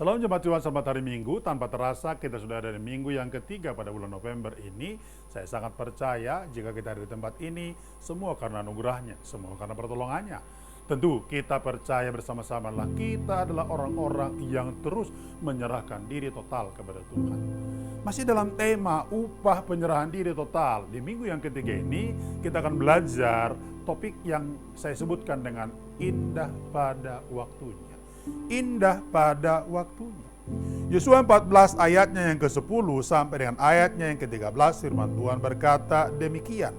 Salam jemaat Tuhan, selamat hari Minggu. Tanpa terasa kita sudah ada di minggu yang ketiga pada bulan November ini. Saya sangat percaya jika kita ada di tempat ini, semua karena anugerahnya, semua karena pertolongannya. Tentu kita percaya bersama-sama lah kita adalah orang-orang yang terus menyerahkan diri total kepada Tuhan. Masih dalam tema upah penyerahan diri total, di minggu yang ketiga ini kita akan belajar topik yang saya sebutkan dengan indah pada waktunya. Indah pada waktunya. Yosua 14 ayatnya yang ke-10 sampai dengan ayatnya yang ke-13 firman Tuhan berkata demikian.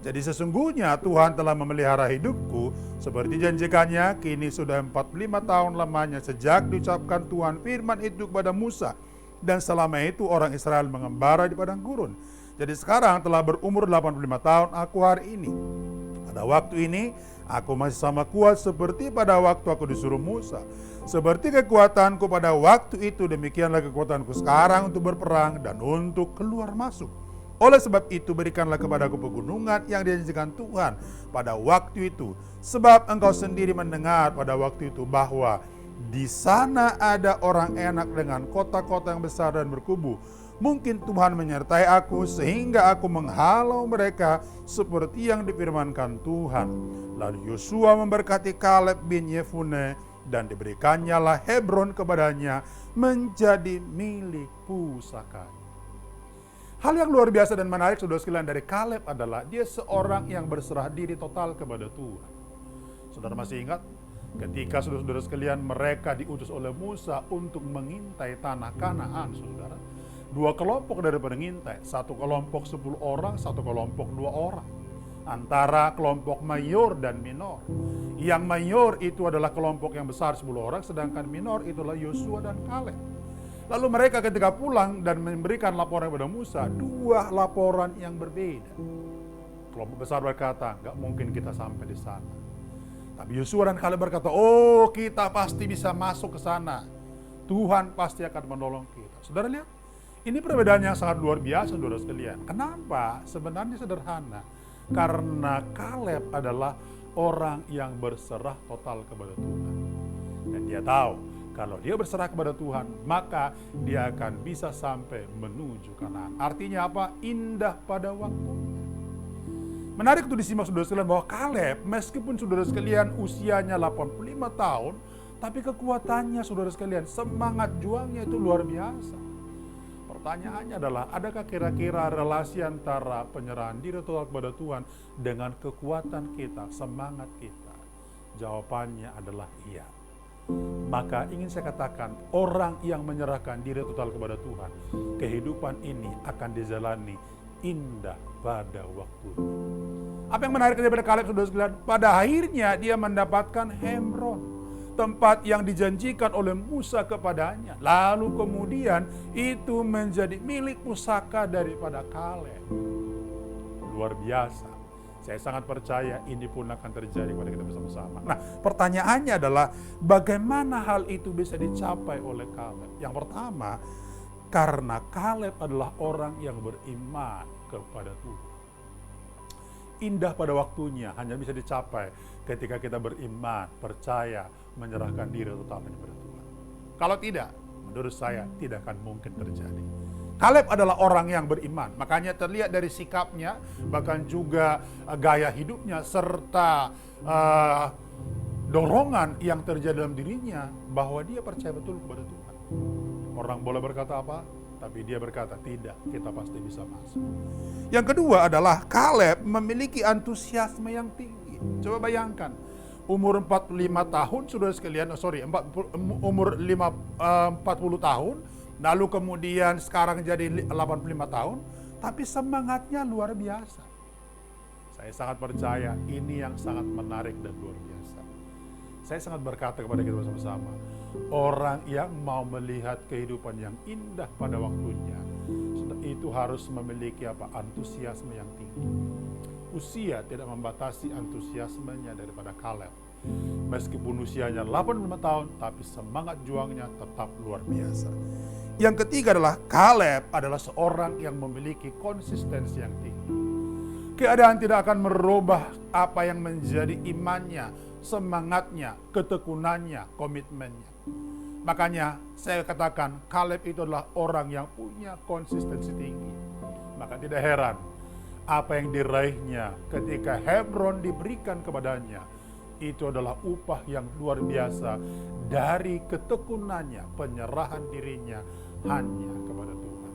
Jadi sesungguhnya Tuhan telah memelihara hidupku seperti janjikannya, kini sudah 45 tahun lamanya sejak diucapkan Tuhan firman itu kepada Musa, dan selama itu orang Israel mengembara di padang gurun. Jadi sekarang telah berumur 85 tahun aku hari ini. Pada waktu ini aku masih sama kuat seperti pada waktu aku disuruh Musa. Seperti kekuatanku pada waktu itu, demikianlah kekuatanku sekarang untuk berperang dan untuk keluar masuk. Oleh sebab itu berikanlah kepadaku pegunungan yang dijanjikan Tuhan pada waktu itu. Sebab engkau sendiri mendengar pada waktu itu bahwa di sana ada orang enak dengan kota-kota yang besar dan berkubu. Mungkin Tuhan menyertai aku sehingga aku menghalau mereka seperti yang difirmankan Tuhan. Lalu Yosua memberkati Kaleb bin Yefune dan diberikannya lah Hebron kepadanya menjadi milik pusakanya. Hal yang luar biasa dan menarik saudara sekalian dari Kaleb adalah dia seorang yang berserah diri total kepada Tuhan. Saudara masih ingat ketika saudara-saudara sekalian mereka diutus oleh Musa untuk mengintai tanah Kanaan, saudara. Dua kelompok daripada mengintai, satu kelompok 10 orang, satu kelompok 2 orang. Antara kelompok mayor dan minor. Yang mayor itu adalah kelompok yang besar 10 orang, sedangkan minor itulah Yosua dan Kaleb. Lalu mereka ketika pulang dan memberikan laporan kepada Musa, dua laporan yang berbeda. Kelompok besar berkata, gak mungkin kita sampai di sana. Tapi Yosua dan Kaleb berkata, oh kita pasti bisa masuk ke sana. Tuhan pasti akan menolong kita. Saudara lihat, ini perbedaan yang sangat luar biasa saudara sekalian. Kenapa? Sebenarnya sederhana. Karena Kaleb adalah orang yang berserah total kepada Tuhan. Dan dia tahu, kalau dia berserah kepada Tuhan, maka dia akan bisa sampai menuju Kanaan. Artinya apa? Indah pada waktunya. Menarik untuk disimak saudara sekalian bahwa Kaleb, meskipun saudara sekalian usianya 85 tahun, tapi kekuatannya saudara sekalian, semangat juangnya itu luar biasa. Pertanyaannya adalah, adakah kira-kira relasi antara penyerahan diri total kepada Tuhan dengan kekuatan kita, semangat kita? Jawabannya adalah iya. Maka ingin saya katakan, orang yang menyerahkan diri total kepada Tuhan, kehidupan ini akan dijalani indah pada waktunya. Apa yang menarik daripada Kaleb saudara sekalian? Pada akhirnya dia mendapatkan Hebron, tempat yang dijanjikan oleh Musa kepadanya. Lalu kemudian itu menjadi milik pusaka daripada Kaleb. Luar biasa. Saya sangat percaya ini pun akan terjadi kepada kita bersama-sama. Nah, pertanyaannya adalah bagaimana hal itu bisa dicapai oleh Kaleb? Yang pertama, karena Kaleb adalah orang yang beriman kepada Tuhan. Indah pada waktunya hanya bisa dicapai ketika kita beriman, percaya, menyerahkan diri totalnya kepada Tuhan. Kalau tidak, menurut saya tidak akan mungkin terjadi. Kaleb adalah orang yang beriman, makanya terlihat dari sikapnya, bahkan juga gaya hidupnya, serta dorongan yang terjadi dalam dirinya, bahwa dia percaya betul kepada Tuhan. Orang boleh berkata apa? Tapi dia berkata, tidak, kita pasti bisa masuk. Yang kedua adalah Kaleb memiliki antusiasme yang tinggi. Coba bayangkan, umur 45 tahun, saudara sekalian, umur 40 tahun, lalu kemudian sekarang jadi 85 tahun, tapi semangatnya luar biasa. Saya sangat percaya ini yang sangat menarik dan luar biasa. Saya sangat berkata kepada kita bersama-sama, orang yang mau melihat kehidupan yang indah pada waktunya, itu harus memiliki antusiasme yang tinggi. Usia tidak membatasi antusiasmenya daripada Kaleb. Meskipun usianya 85 tahun, tapi semangat juangnya tetap luar biasa. Yang ketiga adalah Kaleb adalah seorang yang memiliki konsistensi yang tinggi. Keadaan tidak akan merubah apa yang menjadi imannya, semangatnya, ketekunannya, komitmennya. Makanya saya katakan Kaleb itu adalah orang yang punya konsistensi tinggi. Maka tidak heran apa yang diraihnya ketika Hebron diberikan kepadanya itu adalah upah yang luar biasa dari ketekunannya, penyerahan dirinya hanya kepada Tuhan.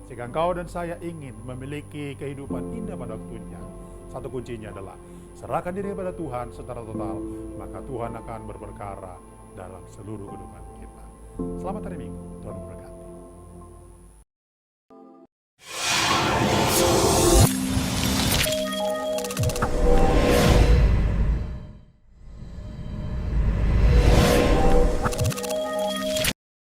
Jika engkau dan saya ingin memiliki kehidupan indah pada waktunya, satu kuncinya adalah serahkan diri kepada Tuhan secara total, maka Tuhan akan berperkara dalam seluruh kehidupan kita. Selamat hari Minggu, Tuhan memberkati.